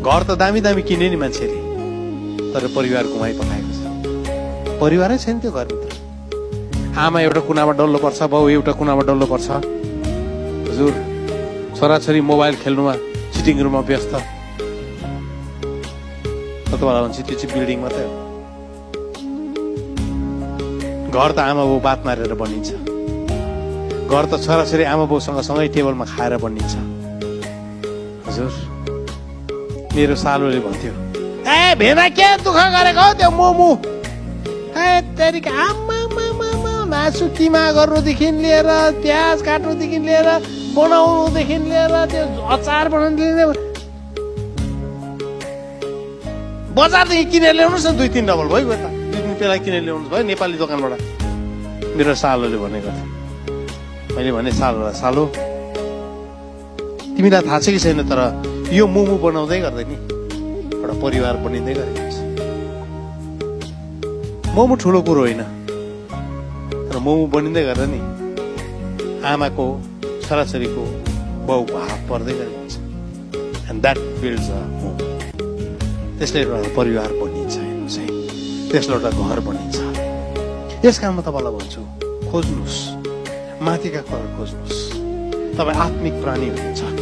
घर त दामी दामी किने नि मान्छेले, तर परिवार गुमाइ पठाएको छ। परिवारै छैन त्यो घरभित्र। आमा एउटा कुनामा डल्लो पर्छ, बाउ एउटा कुनामा डल्लो पर्छ। हजुर, छोराछोरी मोबाइल खेल्नुमा सिटिङ रुममा व्यस्त। तपाईँलाई भन्छ त्यो चाहिँ बिल्डिङ मात्रै हो। घर त आमा बाउ बात मारेर बनिन्छ। घर त छोराछोरी आमा बाउसँग सँगै टेबलमा खाएर बनिन्छ। हजुर, मेरो सालोले भन्थ्यो, ए भेना के दुःख गरेको हो त्यो मोमो, तेरिका आमा मासु किमा गर्नुदेखि लिएर प्याज काट्नुदेखि लिएर बनाउनुदेखि लिएर त्यो अचार बनाउनुदेखि लिएर बजारदेखि किनेर ल्याउनुहोस् न 2-3 डबल भयो त 2-3 पेला किनेर ल्याउनुहोस् भयो नेपाली दोकानबाट। मेरो सालोले भनेको थियो। मैले भने सालो तिमीलाई थाहा छ कि छैन, तर यो मोमो बनाउँदै गर्दै नि एउटा परिवार बनिँदै गरेको छ। मोमो ठुलो कुरो होइन, तर मोमो बनिँदै गर्दा नि आमाको छोराछोरीको बाउको हात पर्दै गरेको हुन्छ। And that builds a home. त्यसले एउटा परिवार बनिन्छ, हेर्नुहोस् है, त्यसले एउटा घर बनिन्छ। यस कारणमा तपाईँलाई भन्छु, खोज्नुहोस्, माथिका कुरा खोज्नुहोस्। तपाईँ आत्मिक प्राणी हुनुहुन्छ।